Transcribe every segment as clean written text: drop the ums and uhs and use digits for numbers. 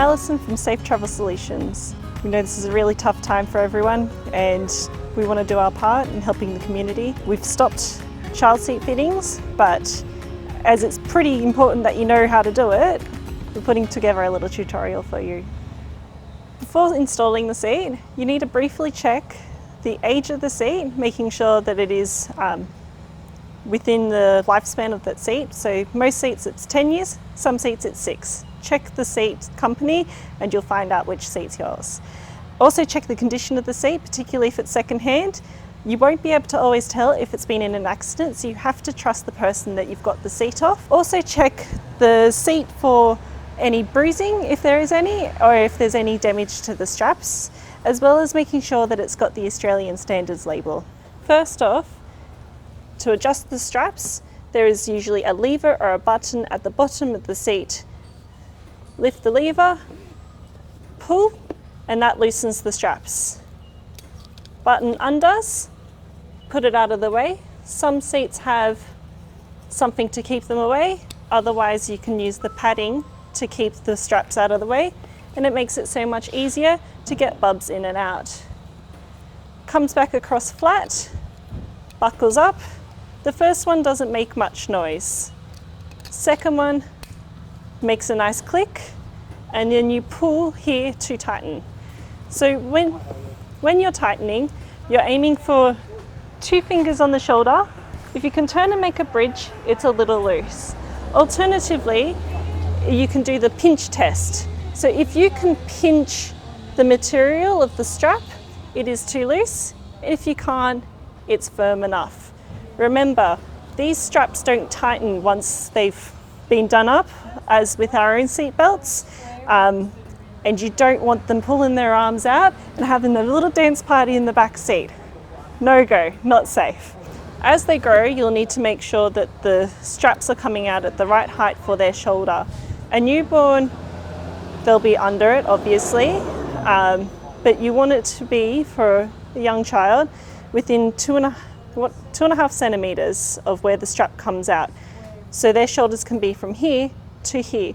Alison from Safe Travel Solutions. We know this is a really tough time for everyone and we want to do our part in helping the community. We've stopped child seat fittings, but as it's pretty important that you know how to do it, we're putting together a little tutorial for you. Before installing the seat, you need to briefly check the age of the seat, making sure that it is within the lifespan of that seat. So most seats it's 10 years, some seats it's 6. Check the seat company and you'll find out which seat's yours. Also check the condition of the seat, particularly if it's second-hand. You won't be able to always tell if it's been in an accident, so you have to trust the person that you've got the seat off. Also check the seat for any bruising, if there is any, or if there's any damage to the straps, as well as making sure that it's got the Australian Standards label. First off, to adjust the straps, there is usually a lever or a button at the bottom of the seat. Lift the lever, pull, and that loosens the straps. Button undoes, put it out of the way. Some seats have something to keep them away, otherwise you can use the padding to keep the straps out of the way, and it makes it so much easier to get bubs in and out. Comes back across flat, buckles up. The first one doesn't make much noise. Second one makes a nice click, and then you pull here to tighten. So when you're tightening, you're aiming for 2 fingers on the shoulder. If you can turn and make a bridge, it's a little loose. Alternatively, you can do the pinch test. So if you can pinch the material of the strap, it is too loose. If you can't, it's firm enough. Remember, these straps don't tighten once they've been done up, as with our own seat belts. And you don't want them pulling their arms out and having a little dance party in the back seat. No go, not safe. As they grow, you'll need to make sure that the straps are coming out at the right height for their shoulder. A newborn, they'll be under it, obviously, but you want it to be, for a young child, within 2.5 centimeters of where the strap comes out. So their shoulders can be from here to here.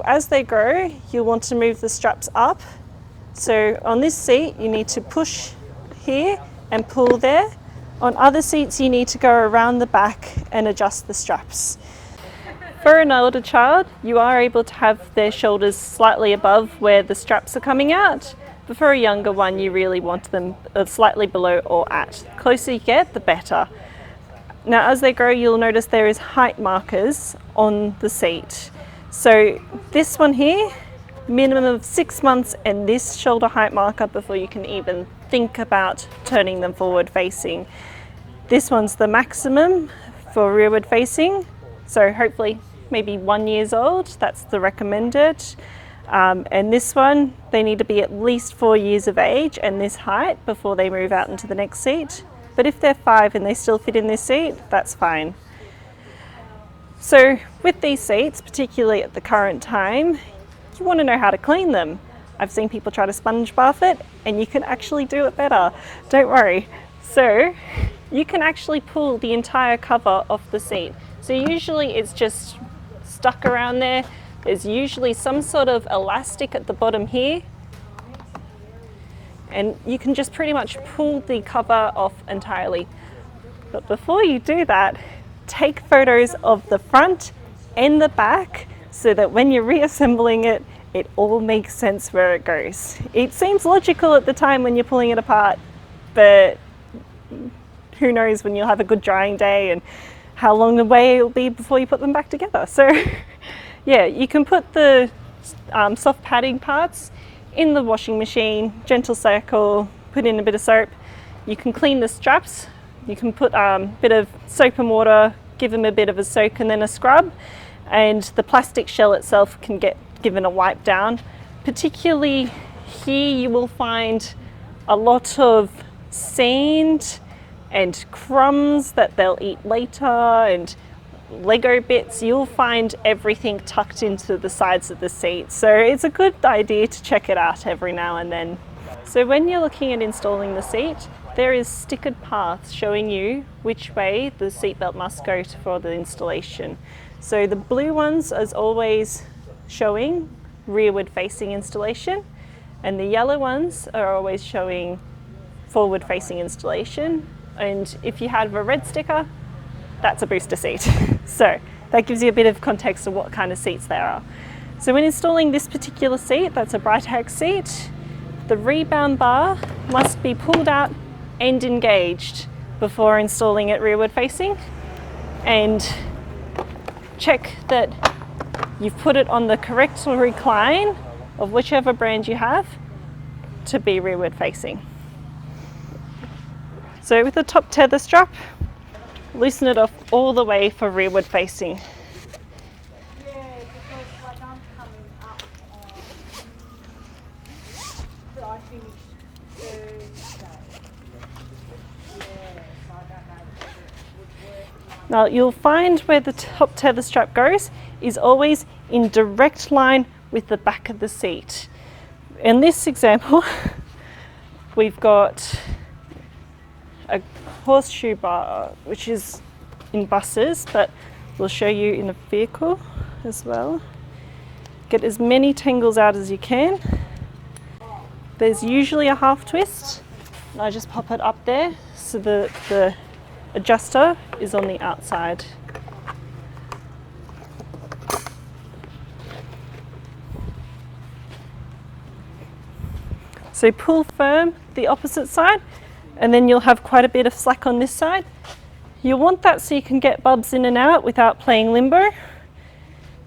As they grow, you'll want to move the straps up. So on this seat, you need to push here and pull there. On other seats, you need to go around the back and adjust the straps. For an older child, you are able to have their shoulders slightly above where the straps are coming out. But for a younger one, you really want them slightly below or at. The closer you get, the better. Now, as they grow, you'll notice there is height markers on the seat. So this one here, minimum of 6 months, and this shoulder height marker before you can even think about turning them forward facing. This one's the maximum for rearward facing, so hopefully maybe 1 year old, that's the recommended. And this one, they need to be at least 4 years of age and this height before they move out into the next seat. But if they're 5 and they still fit in this seat, that's fine. So with these seats, particularly at the current time, you want to know how to clean them. I've seen people try to sponge bath it, and you can actually do it better. Don't worry. So you can actually pull the entire cover off the seat. So usually it's just stuck around there. There's usually some sort of elastic at the bottom here, and you can just pretty much pull the cover off entirely. But before you do that, take photos of the front and the back so that when you're reassembling it, it all makes sense where it goes. It seems logical at the time when you're pulling it apart, but who knows when you'll have a good drying day and how long away it'll be before you put them back together. So yeah, you can put the soft padding parts in the washing machine, gentle cycle, put in a bit of soap. You can clean the straps. You can put a bit of soap and water, give them a bit of a soak and then a scrub, and the plastic shell itself can get given a wipe down. Particularly here you will find a lot of sand and crumbs that they'll eat later and Lego bits. You'll find everything tucked into the sides of the seat. So it's a good idea to check it out every now and then. So when you're looking at installing the seat, there is stickered paths showing you which way the seatbelt must go for the installation. So the blue ones is always showing rearward facing installation, and the yellow ones are always showing forward facing installation. And if you have a red sticker, that's a booster seat. So that gives you a bit of context of what kind of seats there are. So when installing this particular seat, that's a Ratcheting seat, the rebound bar must be pulled out and engaged before installing it rearward facing, and check that you've put it on the correct recline of whichever brand you have to be rearward facing. So with the top tether strap, loosen it off all the way for rearward facing. Now you'll find where the top tether strap goes is always in direct line with the back of the seat. In this example, we've got a horseshoe bar, which is in buses, but we'll show you in a vehicle as well. Get as many tangles out as you can. There's usually a half twist, and I just pop it up there so the adjuster is on the outside. So pull firm the opposite side, and then you'll have quite a bit of slack on this side. You'll want that so you can get bubs in and out without playing limbo.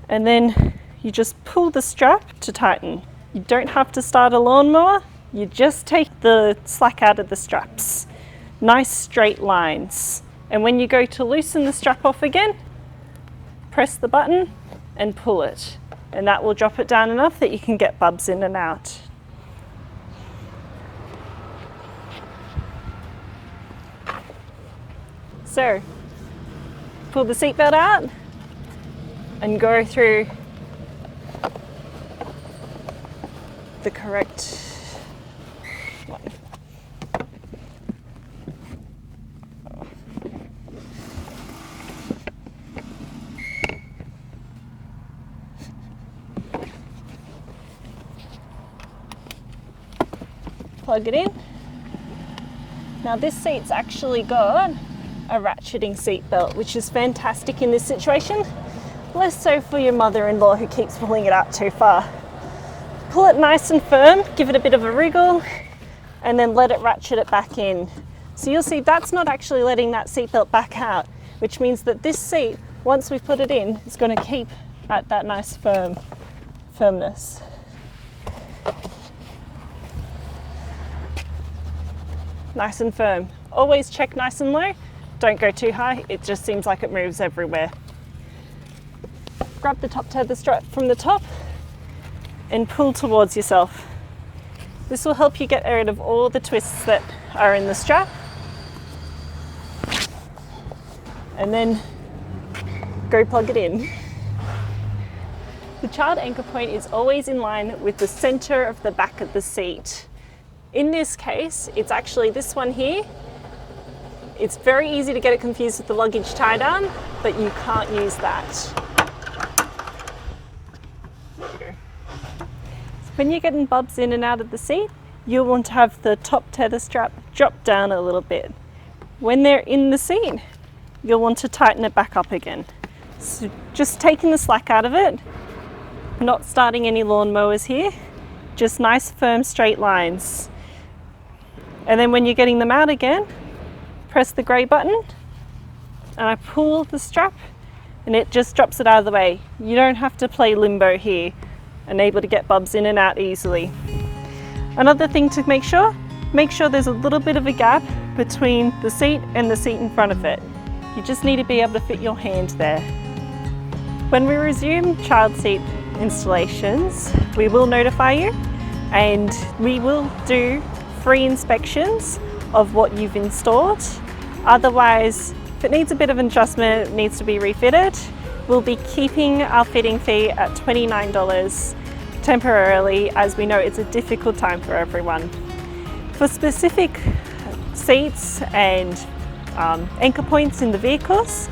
And then you just pull the strap to tighten. You don't have to start a lawnmower, you just take the slack out of the straps. Nice straight lines. And when you go to loosen the strap off again, press the button and pull it. And that will drop it down enough that you can get bubs in and out. So, pull the seatbelt out and go through the correct one. Plug it in. Now this seat's actually got a ratcheting seat belt, which is fantastic in this situation. Less so for your mother-in-law who keeps pulling it out too far. Pull it nice and firm, give it a bit of a wriggle, and then let it ratchet it back in. So you'll see that's not actually letting that seat belt back out, which means that this seat, once we put it in, is going to keep at that nice firmness. Nice and firm. Always check nice and low. Don't go too high, it just seems like it moves everywhere. Grab the top tether strap from the top and pull towards yourself. This will help you get rid of all the twists that are in the strap. And then go plug it in. The child anchor point is always in line with the center of the back of the seat. In this case, it's actually this one here. It's very easy to get it confused with the luggage tie down, but you can't use that. So when you're getting bubs in and out of the seat, you'll want to have the top tether strap drop down a little bit. When they're in the seat, you'll want to tighten it back up again. So just taking the slack out of it, not starting any lawnmowers here, just nice firm straight lines. And then when you're getting them out again, press the grey button and I pull the strap and it just drops it out of the way. You don't have to play limbo here and able to get bubs in and out easily. Another thing to make sure there's a little bit of a gap between the seat and the seat in front of it. You just need to be able to fit your hand there. When we resume child seat installations, we will notify you and we will do free inspections of what you've installed. Otherwise, if it needs a bit of adjustment, it needs to be refitted, we'll be keeping our fitting fee at $29 temporarily, as we know it's a difficult time for everyone. For specific seats and anchor points in the vehicles,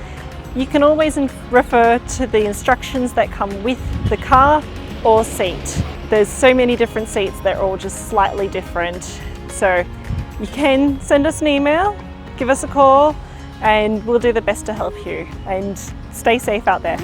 you can always refer to the instructions that come with the car or seat. There's so many different seats, they're all just slightly different. So you can send us an email, give us a call, and we'll do the best to help you. And stay safe out there.